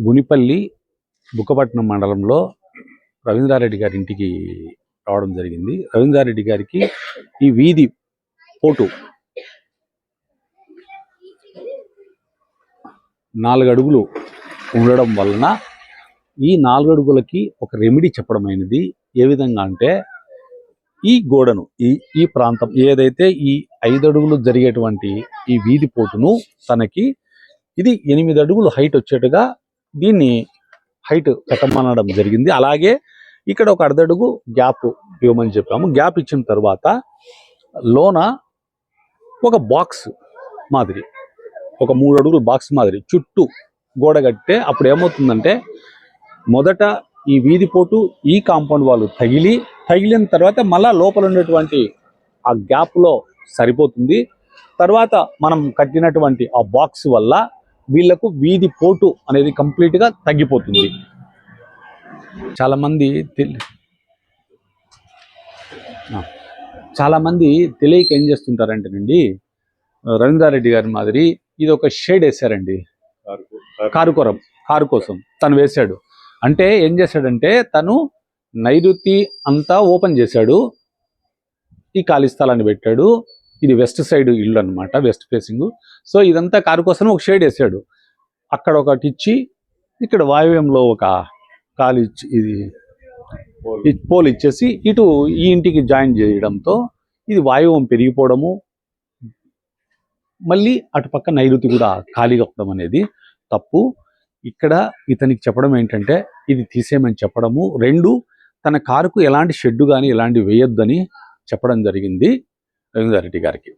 గునిపల్లి బుక్కపట్నం మండలంలో రవీంద్రారెడ్డి గారి ఇంటికి రావడం జరిగింది. రవీంద్రారెడ్డి గారికి ఈ వీధి పోటు 4 అడుగులు ఉండడం వలన ఈ 4 అడుగులకి ఒక రెమెడీ చెప్పడమైనది. ఏ విధంగా అంటే ఈ గోడను ఈ ప్రాంతం ఏదైతే ఈ 5 అడుగులు జరిగేటువంటి ఈ వీధి పోటును తనకి ఇది 8 అడుగులు హైట్ వచ్చేట్టుగా దీన్ని హైట్ కట్టమనడం జరిగింది. అలాగే ఇక్కడ ఒక అర్ధడుగు గ్యాప్ ఇవ్వమని చెప్పాము. గ్యాప్ ఇచ్చిన తర్వాత లోన ఒక బాక్స్ మాదిరి, ఒక 3 అడుగులు బాక్స్ మాదిరి చుట్టూ గోడ కట్టే అప్పుడు ఏమవుతుందంటే మొదట ఈ వీధి పోటు ఈ కాంపౌండ్ వాళ్ళు తగిలిన తర్వాత మళ్ళా లోపల ఉండేటువంటి ఆ గ్యాప్లో సరిపోతుంది. తర్వాత మనం కట్టినటువంటి ఆ బాక్స్ వల్ల వీళ్లకు వీధి పోటు అనేది కంప్లీట్గా తగ్గిపోతుంది. చాలామంది తెలియక ఏం చేస్తుంటారంటేనండి, రవీంద్రారెడ్డి గారి మాదిరి ఇది ఒక షేడ్ వేశారండి, కారు కోసం తను వేశాడు. అంటే ఏం చేశాడంటే తను నైరుతి అంతా ఓపెన్ చేశాడు, ఈ ఖాళీ స్థలాన్ని పెట్టాడు. ఇది వెస్ట్ సైడ్ ఇల్లు అనమాట, వెస్ట్ ఫేసింగ్. సో ఇదంతా కారు కోసం ఒక షేడ్ వేసాడు. అక్కడ ఒకటి ఇచ్చి ఇక్కడ వాయువ్యంలో ఒక ఖాళీ ఇచ్చి ఇది పోల్ ఇచ్చేసి ఇటు ఈ ఇంటికి జాయిన్ చేయడంతో ఇది వాయువ్యం పెరిగిపోవడము, మళ్ళీ అటుపక్క నైరుతి కూడా ఖాళీగా ఉండడం అనేది తప్పు. ఇక్కడ ఇతనికి చెప్పడం ఏంటంటే ఇది తీసేయమని చెప్పడము, 2 తన కారుకు ఎలాంటి షెడ్డు కానీ ఎలాంటి వేయొద్దని చెప్పడం జరిగింది రవీంద్రారెడ్డి గారికి.